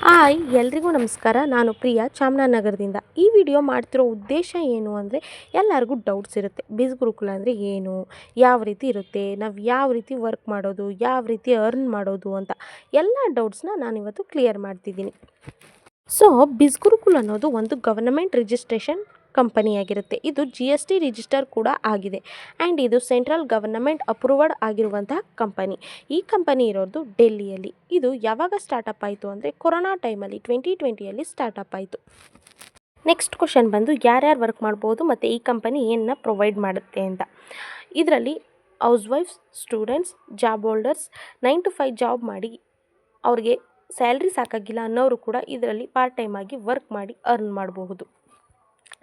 Hi ಎಲ್ರಿಗೂ ನಮಸ್ಕಾರ. ನಾನು ಪ್ರಿಯಾ ಚಾಮರಾಜನಗರದಿಂದ. ಈ ವಿಡಿಯೋ ಮಾಡ್ತಿರೋ ಉದ್ದೇಶ ಏನು ಅಂದರೆ, ಎಲ್ಲರಿಗೂ ಡೌಟ್ಸ್ ಇರುತ್ತೆ. ಬಿಸ್ ಗುರುಕುಲ ಅಂದರೆ ಏನು, ಯಾವ ರೀತಿ ಇರುತ್ತೆ, ನಾವು ಯಾವ ರೀತಿ ವರ್ಕ್ ಮಾಡೋದು, ಯಾವ ರೀತಿ ಅರ್ನ್ ಮಾಡೋದು ಅಂತ ಎಲ್ಲ ಡೌಟ್ಸ್ನ ನಾನಿವತ್ತು ಕ್ಲಿಯರ್ ಮಾಡ್ತಿದ್ದೀನಿ. ಸೊ ಬಿಸ್ ಗುರುಕುಲ್ ಅನ್ನೋದು ಒಂದು ಗವರ್ನಮೆಂಟ್ ರಿಜಿಸ್ಟ್ರೇಷನ್ ಕಂಪನಿಯಾಗಿರುತ್ತೆ. ಇದು GST ರಿಜಿಸ್ಟರ್ ಕೂಡ ಆಗಿದೆ ಆ್ಯಂಡ್ ಇದು ಸೆಂಟ್ರಲ್ ಗವರ್ನಮೆಂಟ್ ಅಪ್ರೂವಡ್ ಆಗಿರುವಂತಹ ಕಂಪನಿ. ಈ ಕಂಪನಿ ಇರೋದು ಡೆಲ್ಲಿಯಲ್ಲಿ. ಇದು ಯಾವಾಗ ಸ್ಟಾರ್ಟಪ್ ಆಯಿತು ಅಂದರೆ ಕೊರೋನಾ ಟೈಮಲ್ಲಿ 2020ಯಲ್ಲಿ ಸ್ಟಾರ್ಟಪ್ ಆಯಿತು. ನೆಕ್ಸ್ಟ್ ಕ್ವಶನ್ ಬಂದು ಯಾರ್ಯಾರು ವರ್ಕ್ ಮಾಡ್ಬೋದು ಮತ್ತು ಈ ಕಂಪನಿ ಏನನ್ನ ಪ್ರೊವೈಡ್ ಮಾಡುತ್ತೆ ಅಂತ. ಇದರಲ್ಲಿ house wives, students, job holders, 9 to 5 job ಮಾಡಿ ಅವ್ರಿಗೆ ಸ್ಯಾಲ್ರಿ ಸಾಕಾಗಿಲ್ಲ ಅನ್ನೋರು ಕೂಡ ಇದರಲ್ಲಿ ಪಾರ್ಟ್ ಟೈಮ್ ಆಗಿ ವರ್ಕ್ ಮಾಡಿ ಅರ್ನ್ ಮಾಡಬಹುದು.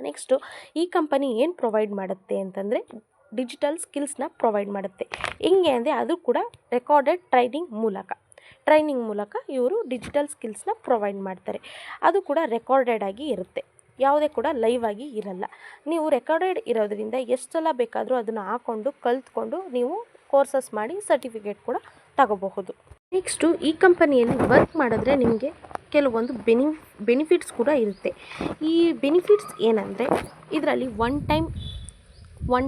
ನೆಕ್ಸ್ಟು ಈ ಕಂಪನಿ ಏನು ಪ್ರೊವೈಡ್ ಮಾಡುತ್ತೆ ಅಂತಂದರೆ ಡಿಜಿಟಲ್ ಸ್ಕಿಲ್ಸ್ನ ಪ್ರೊವೈಡ್ ಮಾಡುತ್ತೆ. ಹೆಂಗೆ ಅಂದರೆ ಅದು ಕೂಡ ರೆಕಾರ್ಡೆಡ್ ಟ್ರೈನಿಂಗ್ ಮೂಲಕ ಇವರು ಡಿಜಿಟಲ್ ಸ್ಕಿಲ್ಸ್ನ ಪ್ರೊವೈಡ್ ಮಾಡ್ತಾರೆ. ಅದು ಕೂಡ ರೆಕಾರ್ಡೆಡ್ ಆಗಿ ಇರುತ್ತೆ, ಯಾವುದೇ ಕೂಡ ಲೈವ್ ಆಗಿ ಇರಲ್ಲ. ನೀವು ರೆಕಾರ್ಡೆಡ್ ಇರೋದ್ರಿಂದ ಎಷ್ಟು ಸಲ ಬೇಕಾದರೂ ಅದನ್ನು ಹಾಕ್ಕೊಂಡು ಕಲ್ತ್ಕೊಂಡು ನೀವು ಕೋರ್ಸಸ್ ಮಾಡಿ ಸರ್ಟಿಫಿಕೇಟ್ ಕೂಡ ತಗೋಬಹುದು. ನೆಕ್ಸ್ಟು ಈ ಕಂಪನಿಯಲ್ಲಿ ವರ್ಕ್ ಮಾಡಿದ್ರೆ ನಿಮಗೆ ಕೆಲವೊಂದು ಬೆನಿಫಿಟ್ಸ್ ಕೂಡ ಇರುತ್ತೆ. ಈ ಬೆನಿಫಿಟ್ಸ್ ಏನಂದರೆ ಇದರಲ್ಲಿ one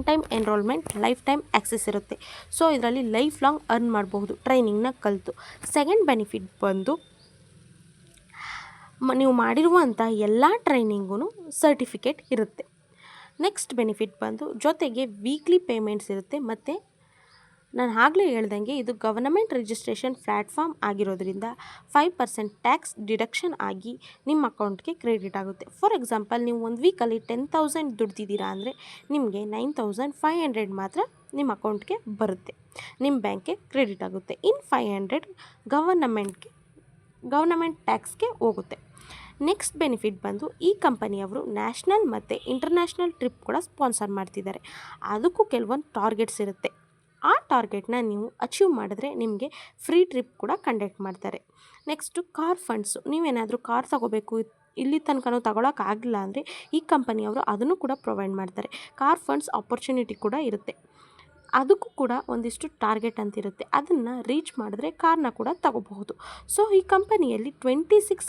time enrolment, life time access ಇರುತ್ತೆ. ಸೊ ಇದರಲ್ಲಿ ಲೈಫ್ ಲಾಂಗ್ ಅರ್ನ್ ಮಾಡಬಹುದು ಟ್ರೈನಿಂಗ್ನ ಕಲಿತು. ಸೆಕೆಂಡ್ ಬೆನಿಫಿಟ್ ಬಂದು ನೀವು ಮಾಡಿರುವಂಥ ಎಲ್ಲ ಟ್ರೈನಿಂಗೂ ಸರ್ಟಿಫಿಕೇಟ್ ಇರುತ್ತೆ. ನೆಕ್ಸ್ಟ್ ಬೆನಿಫಿಟ್ ಬಂದು ಜೊತೆಗೆ ವೀಕ್ಲಿ ಪೇಮೆಂಟ್ಸ್ ಇರುತ್ತೆ. ಮತ್ತು ನಾನು ಆಗಲೇ ಹೇಳ್ದಂಗೆ ಇದು ಗವರ್ನಮೆಂಟ್ ರಿಜಿಸ್ಟ್ರೇಷನ್ ಪ್ಲ್ಯಾಟ್ಫಾರ್ಮ್ ಆಗಿರೋದ್ರಿಂದ 5% ಟ್ಯಾಕ್ಸ್ ಡಿಡಕ್ಷನ್ ಆಗಿ ನಿಮ್ಮ ಅಕೌಂಟ್ಗೆ ಕ್ರೆಡಿಟ್ ಆಗುತ್ತೆ. ಫಾರ್ ಎಕ್ಸಾಂಪಲ್, ನೀವು ಒಂದು ವೀಕಲ್ಲಿ 10,000 ದುಡ್ದಿದ್ದೀರಾ ಅಂದರೆ ನಿಮಗೆ 9,500 ಮಾತ್ರ ನಿಮ್ಮ ಅಕೌಂಟ್ಗೆ ಬರುತ್ತೆ, ನಿಮ್ಮ ಬ್ಯಾಂಕ್ಗೆ ಕ್ರೆಡಿಟ್ ಆಗುತ್ತೆ. ಇನ್ನು 500 ಗವರ್ನಮೆಂಟ್ ಟ್ಯಾಕ್ಸ್ಗೆ ಹೋಗುತ್ತೆ. ನೆಕ್ಸ್ಟ್ ಬೆನಿಫಿಟ್ ಬಂದು ಈ ಕಂಪನಿಯವರು ನ್ಯಾಷನಲ್ ಮತ್ತು ಇಂಟರ್ನ್ಯಾಷನಲ್ ಟ್ರಿಪ್ ಕೂಡ ಸ್ಪಾನ್ಸರ್ ಮಾಡ್ತಿದ್ದಾರೆ. ಅದಕ್ಕೂ ಕೆಲವೊಂದು ಟಾರ್ಗೆಟ್ಸ್ ಇರುತ್ತೆ. ಆ ಟಾರ್ಗೆಟ್ನ ನೀವು ಅಚೀವ್ ಮಾಡಿದ್ರೆ ನಿಮಗೆ ಫ್ರೀ ಟ್ರಿಪ್ ಕೂಡ ಕಂಡಕ್ಟ್ ಮಾಡ್ತಾರೆ. ನೆಕ್ಸ್ಟು ಕಾರ್ ಫಂಡ್ಸು, ನೀವೇನಾದರೂ ಕಾರ್ ತಗೋಬೇಕು, ಇಲ್ಲಿ ತನಕ ತಗೊಳಕ್ಕಾಗಲಿಲ್ಲ ಅಂದರೆ ಈ ಕಂಪನಿಯವರು ಅದನ್ನು ಕೂಡ ಪ್ರೊವೈಡ್ ಮಾಡ್ತಾರೆ. ಕಾರ್ ಫಂಡ್ಸ್ ಆಪರ್ಚುನಿಟಿ ಕೂಡ ಇರುತ್ತೆ. ಅದಕ್ಕೂ ಕೂಡ ಒಂದಿಷ್ಟು ಟಾರ್ಗೆಟ್ ಅಂತಿರುತ್ತೆ, ಅದನ್ನು ರೀಚ್ ಮಾಡಿದ್ರೆ ಕಾರ್ನ ಕೂಡ ತಗೋಬಹುದು. ಸೊ ಈ ಕಂಪನಿಯಲ್ಲಿ 26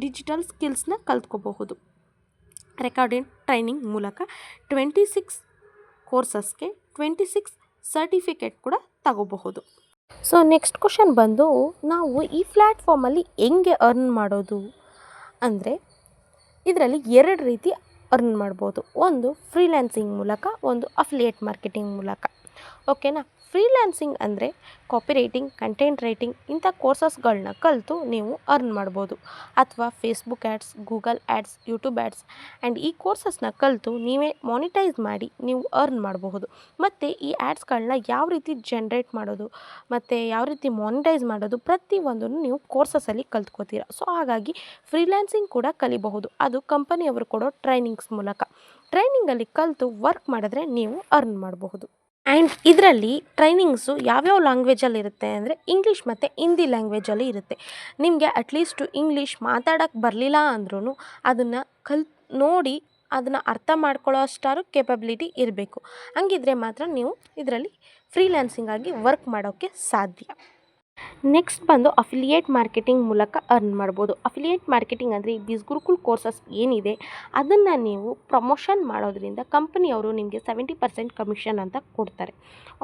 ಡಿಜಿಟಲ್ ಸ್ಕಿಲ್ಸ್ನ ಕಲ್ತ್ಕೋಬಹುದು. ರೆಕಾರ್ಡೆಡ್ ಟ್ರೈನಿಂಗ್ ಮೂಲಕ 26 ಕೋರ್ಸಸ್ಗೆ 26 ಸರ್ಟಿಫಿಕೇಟ್ ಕೂಡ ತಗೋಬಹುದು. ಸೊ ನೆಕ್ಸ್ಟ್ ಕ್ವಶನ್ ಬಂದು ನಾವು ಈ ಪ್ಲ್ಯಾಟ್ಫಾರ್ಮಲ್ಲಿ ಹೆಂಗೆ ಅರ್ನ್ ಮಾಡೋದು ಅಂದರೆ ಇದರಲ್ಲಿ 2 ರೀತಿ ಅರ್ನ್ ಮಾಡ್ಬೋದು. ಒಂದು ಫ್ರೀಲ್ಯಾನ್ಸಿಂಗ್ ಮೂಲಕ, ಒಂದು ಅಫಿಲಿಯೇಟ್ ಮಾರ್ಕೆಟಿಂಗ್ ಮೂಲಕ. ಓಕೆನಾ? ಫ್ರೀಲ್ಯಾನ್ಸಿಂಗ್ ಅಂದರೆ ಕಾಪಿ ರೈಟಿಂಗ್, ಕಂಟೆಂಟ್ ರೈಟಿಂಗ್ ಇಂಥ ಕೋರ್ಸಸ್ಗಳನ್ನ ಕಲಿತು ನೀವು ಅರ್ನ್ ಮಾಡ್ಬೋದು. ಅಥವಾ Facebook ads, Google ads, YouTube ads and ಈ ಕೋರ್ಸಸ್ನ ಕಲಿತು ನೀವೇ ಮಾನಿಟೈಸ್ ಮಾಡಿ ನೀವು ಅರ್ನ್ ಮಾಡಬಹುದು. ಮತ್ತು ಈ ಆ್ಯಡ್ಸ್ಗಳನ್ನ ಯಾವ ರೀತಿ ಜನ್ರೇಟ್ ಮಾಡೋದು ಮತ್ತು ಯಾವ ರೀತಿ ಮಾನಿಟೈಸ್ ಮಾಡೋದು ಪ್ರತಿಯೊಂದನ್ನು ನೀವು ಕೋರ್ಸಸಲ್ಲಿ ಕಲ್ತ್ಕೋತೀರ. ಸೊ ಹಾಗಾಗಿ ಫ್ರೀಲ್ಯಾನ್ಸಿಂಗ್ ಕೂಡ ಕಲಿಬಹುದು. ಅದು ಕಂಪನಿಯವರು ಕೊಡೋ ಟ್ರೈನಿಂಗ್ಸ್ ಮೂಲಕ. ಟ್ರೈನಿಂಗಲ್ಲಿ ಕಲಿತು ವರ್ಕ್ ಮಾಡಿದ್ರೆ ನೀವು ಅರ್ನ್ ಮಾಡಬಹುದು. ಆ್ಯಂಡ್ ಇದರಲ್ಲಿ ಟ್ರೈನಿಂಗ್ಸು ಯಾವ್ಯಾವ ಲ್ಯಾಂಗ್ವೇಜಲ್ಲಿ ಇರುತ್ತೆ ಅಂದರೆ ಇಂಗ್ಲೀಷ್ ಮತ್ತು ಹಿಂದಿ ಲ್ಯಾಂಗ್ವೇಜಲ್ಲಿ ಇರುತ್ತೆ. ನಿಮಗೆ ಅಟ್ಲೀಸ್ಟು ಇಂಗ್ಲೀಷ್ ಮಾತಾಡೋಕ್ಕೆ ಬರಲಿಲ್ಲ ಅಂದ್ರೂ ಅದನ್ನು ನೋಡಿ ಅದನ್ನು ಅರ್ಥ ಮಾಡ್ಕೊಳ್ಳೋ ಅಷ್ಟಾರು ಕೇಪಬಿಲಿಟಿ ಇರಬೇಕು. ಹಂಗಿದ್ರೆ ಮಾತ್ರ ನೀವು ಇದರಲ್ಲಿ ಫ್ರೀಲ್ಯಾನ್ಸಿಂಗ್ ಆಗಿ ವರ್ಕ್ ಮಾಡೋಕ್ಕೆ ಸಾಧ್ಯ. ನೆಕ್ಸ್ಟ್ ಬಂದು ಅಫಿಲಿಯೇಟ್ ಮಾರ್ಕೆಟಿಂಗ್ ಮೂಲಕ ಅರ್ನ್ ಮಾಡ್ಬೋದು. ಅಫಿಲಿಯೇಟ್ ಮಾರ್ಕೆಟಿಂಗ್ ಅಂದರೆ ಈ ಬಿಸ್ ಗುರುಕುಲ್ ಕೋರ್ಸಸ್ ಏನಿದೆ ಅದನ್ನು ನೀವು ಪ್ರಮೋಷನ್ ಮಾಡೋದ್ರಿಂದ ಕಂಪನಿಯವರು ನಿಮಗೆ 70% ಕಮಿಷನ್ ಅಂತ ಕೊಡ್ತಾರೆ.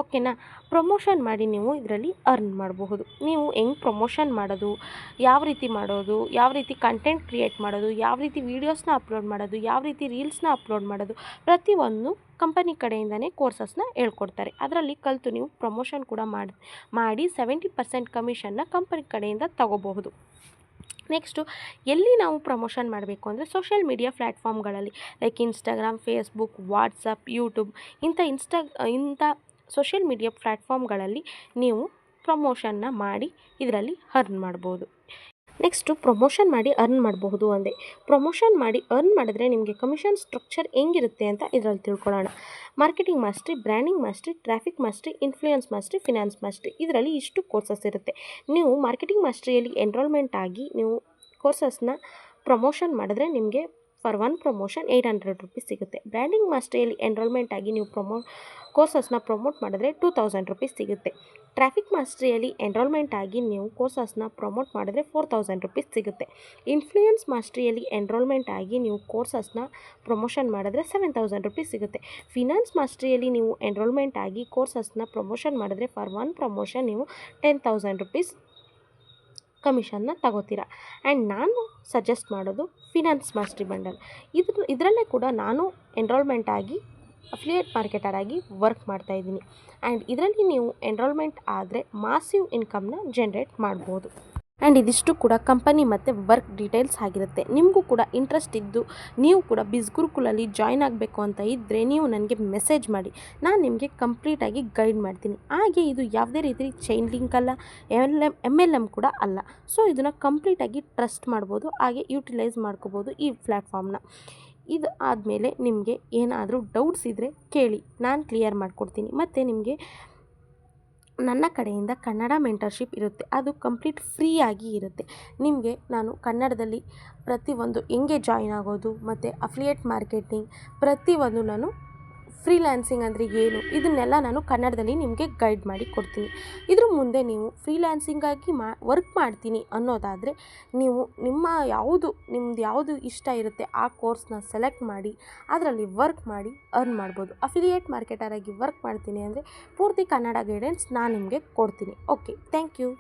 ಓಕೆನಾ? ಪ್ರಮೋಷನ್ ಮಾಡಿ ನೀವು ಇದರಲ್ಲಿ ಅರ್ನ್ ಮಾಡಬಹುದು. ನೀವು ಹೆಂಗೆ ಪ್ರಮೋಷನ್ ಮಾಡೋದು, ಯಾವ ರೀತಿ ಕಂಟೆಂಟ್ ಕ್ರಿಯೇಟ್ ಮಾಡೋದು, ಯಾವ ರೀತಿ ವೀಡಿಯೋಸ್ನ ಅಪ್ಲೋಡ್ ಮಾಡೋದು, ಯಾವ ರೀತಿ ರೀಲ್ಸ್ನ ಅಪ್ಲೋಡ್ ಮಾಡೋದು, ಪ್ರತಿಯೊಂದು ಕಂಪನಿ ಕಡೆಯಿಂದನೇ ಕೋರ್ಸಸ್ನ ಹೇಳ್ಕೊಡ್ತಾರೆ. ಅದರಲ್ಲಿ ಕಲಿತು ನೀವು ಪ್ರಮೋಷನ್ ಕೂಡ ಮಾಡಿ 70% ಕಮಿಷನ್ನ ಕಂಪನಿ ಕಡೆಯಿಂದ ತಗೋಬಹುದು. ನೆಕ್ಸ್ಟು ಎಲ್ಲಿ ನಾವು ಪ್ರಮೋಷನ್ ಮಾಡಬೇಕು ಅಂದರೆ ಸೋಷಿಯಲ್ ಮೀಡಿಯಾ ಪ್ಲ್ಯಾಟ್ಫಾರ್ಮ್ಗಳಲ್ಲಿ like Instagram, Facebook, WhatsApp, YouTube ಇಂಥ ಸೋಷಿಯಲ್ ಮೀಡಿಯಾ ಪ್ಲ್ಯಾಟ್ಫಾರ್ಮ್ಗಳಲ್ಲಿ ನೀವು ಪ್ರಮೋಷನ್ನ ಮಾಡಿ ಇದರಲ್ಲಿ ಅರ್ನ್ ಮಾಡ್ಬೋದು. ನೆಕ್ಸ್ಟು ಪ್ರಮೋಷನ್ ಮಾಡಿ ಅರ್ನ್ ಮಾಡಬಹುದು ಅಂದೆ. ಪ್ರಮೋಷನ್ ಮಾಡಿ ಅರ್ನ್ ಮಾಡಿದ್ರೆ ನಿಮಗೆ ಕಮಿಷನ್ ಸ್ಟ್ರಕ್ಚರ್ ಹೆಂಗಿರುತ್ತೆ ಅಂತ ಇದರಲ್ಲಿ ತಿಳ್ಕೊಳ್ಳೋಣ. Marketing mastery, branding mastery, traffic mastery, influence mastery, finance mastery, ಇದರಲ್ಲಿ ಇಷ್ಟು ಕೋರ್ಸಸ್ ಇರುತ್ತೆ. ನೀವು ಮಾರ್ಕೆಟಿಂಗ್ ಮಾಸ್ಟ್ರಿಯಲ್ಲಿ ಎನ್ರೋಲ್ಮೆಂಟ್ ಆಗಿ ನೀವು ಕೋರ್ಸಸ್ನ ಪ್ರಮೋಷನ್ ಮಾಡಿದ್ರೆ ನಿಮಗೆ ಫಾರ್ 1 ಪ್ರಮೋಷನ್ 800 ರೂಪೀಸ್ ಸಿಗುತ್ತೆ. ಬ್ರ್ಯಾಂಡಿಂಗ್ ಮಾಸ್ಟ್ರಿಯಲ್ಲಿ ಎನ್ರೋಲ್ಮೆಂಟ್ ಆಗಿ ನೀವು ಕೋರ್ಸಸ್ನ ಪ್ರಮೋಟ್ ಮಾಡಿದ್ರೆ 2000 ರೂಪೀಸ್ ಸಿಗುತ್ತೆ. ಟ್ರಾಫಿಕ್ ಮಾಸ್ಟ್ರಿಯಲ್ಲಿ ಎನ್ರೋಲ್ಮೆಂಟ್ ಆಗಿ ನೀವು ಕೋರ್ಸಸ್ನ ಪ್ರಮೋಟ್ ಮಾಡಿದ್ರೆ ₹4000 ಸಿಗುತ್ತೆ. ಇನ್ಫ್ಲೂಯೆನ್ಸ್ ಮಾಸ್ಟ್ರಿಯಲ್ಲಿ ಎನ್ರೋಲ್ಮೆಂಟ್ ಆಗಿ ನೀವು ಕೋರ್ಸಸ್ನ ಪ್ರಮೋಷನ್ ಮಾಡಿದ್ರೆ ₹7000 ಸಿಗುತ್ತೆ. ಫಿನಾನ್ಸ್ ಮಾಸ್ಟ್ರಿಯಲ್ಲಿ ನೀವು ಎನ್ರೋಲ್ಮೆಂಟ್ ಆಗಿ ಕೋರ್ಸಸ್ನ ಪ್ರಮೋಷನ್ ಮಾಡಿದ್ರೆ ಫಾರ್ ಒನ್ ಪ್ರಮೋಷನ್ ನೀವು ₹10,000 ಕಮಿಷನ್ನ ತಗೋತೀರಾ. ಆ್ಯಂಡ್ ನಾನು ಸಜೆಸ್ಟ್ ಮಾಡೋದು ಫಿನಾನ್ಸ್ ಮಾಸ್ಟ್ರಿ ಬಂಡಲ್. ಇದರಲ್ಲೇ ಕೂಡ ನಾನು ಎನ್ರೋಲ್ಮೆಂಟ್ ಆಗಿ ಅಫಿಲಿಯೇಟ್ ಮಾರ್ಕೆಟರ್ ಆಗಿ ವರ್ಕ್ ಮಾಡ್ತಾಯಿದ್ದೀನಿ. ಆ್ಯಂಡ್ ಇದರಲ್ಲಿ ನೀವು ಎನ್ರೋಲ್ಮೆಂಟ್ ಆದರೆ ಮಾಸಿವ್ ಇನ್ಕಮ್ನ ಜನ್ರೇಟ್ ಮಾಡ್ಬೋದು. ಆ್ಯಂಡ್ ಇದಿಷ್ಟು ಕೂಡ ಕಂಪನಿ ಮತ್ತು ವರ್ಕ್ ಡೀಟೇಲ್ಸ್ ಆಗಿರುತ್ತೆ. ನಿಮಗೂ ಕೂಡ ಇಂಟ್ರೆಸ್ಟ್ ಇದ್ದು ನೀವು ಕೂಡ ಬಿಸ್ಗುರುಕುಲಲ್ಲಿ ಜಾಯ್ನ್ ಆಗಬೇಕು ಅಂತ ಇದ್ದರೆ ನೀವು ನನಗೆ ಮೆಸೇಜ್ ಮಾಡಿ, ನಾನು ನಿಮಗೆ ಕಂಪ್ಲೀಟಾಗಿ ಗೈಡ್ ಮಾಡ್ತೀನಿ. ಹಾಗೆ ಇದು ಯಾವುದೇ ರೀತಿ ಚೈನ್ ಲಿಂಕ್ ಅಲ್ಲ, MLM ಕೂಡ ಅಲ್ಲ. ಸೊ ಇದನ್ನು ಕಂಪ್ಲೀಟಾಗಿ ಟ್ರಸ್ಟ್ ಮಾಡ್ಬೋದು, ಹಾಗೆ ಯೂಟಿಲೈಸ್ ಮಾಡ್ಕೋಬೋದು ಈ ಪ್ಲ್ಯಾಟ್ಫಾರ್ಮ್ನ. ಇದು ಆದಮೇಲೆ ನಿಮಗೆ ಏನಾದರೂ ಡೌಟ್ಸ್ ಇದ್ದರೆ ಕೇಳಿ, ನಾನು ಕ್ಲಿಯರ್ ಮಾಡಿಕೊಡ್ತೀನಿ. ಮತ್ತು ನಿಮಗೆ ನನ್ನ ಕಡೆಯಿಂದ ಕನ್ನಡ ಮೆಂಟರ್ಶಿಪ್ ಇರುತ್ತೆ, ಅದು ಕಂಪ್ಲೀಟ್ ಫ್ರೀಯಾಗಿ ಇರುತ್ತೆ. ನಿಮಗೆ ನಾನು ಕನ್ನಡದಲ್ಲಿ ಪ್ರತಿಯೊಂದು ಹೆಂಗೆ ಜಾಯಿನ್ ಆಗೋದು ಮತ್ತು ಅಫಿಲಿಯೇಟ್ ಮಾರ್ಕೆಟಿಂಗ್ ಪ್ರತಿಯೊಂದು ನಾನು ಫ್ರೀಲ್ಯಾನ್ಸಿಂಗ್ ಅಂದರೆ ಏನು ಇದನ್ನೆಲ್ಲ ನಾನು ಕನ್ನಡದಲ್ಲಿ ನಿಮಗೆ ಗೈಡ್ ಮಾಡಿ ಕೊಡ್ತೀನಿ. ಇದ್ರ ಮುಂದೆ ನೀವು ಫ್ರೀಲ್ಯಾನ್ಸಿಂಗಾಗಿ ವರ್ಕ್ ಮಾಡ್ತೀನಿ ಅನ್ನೋದಾದರೆ ನೀವು ನಿಮ್ದು ಯಾವುದು ಇಷ್ಟ ಇರುತ್ತೆ ಆ ಕೋರ್ಸ್ನ ಸೆಲೆಕ್ಟ್ ಮಾಡಿ ಅದರಲ್ಲಿ ವರ್ಕ್ ಮಾಡಿ ಅರ್ನ್ ಮಾಡ್ಬೋದು. ಅಫಿಲಿಯೇಟ್ ಮಾರ್ಕೆಟರಾಗಿ ವರ್ಕ್ ಮಾಡ್ತೀನಿ ಅಂದರೆ ಪೂರ್ತಿ ಕನ್ನಡ ಗೈಡೆನ್ಸ್ ನಾನು ನಿಮಗೆ ಕೊಡ್ತೀನಿ. Okay, thank you.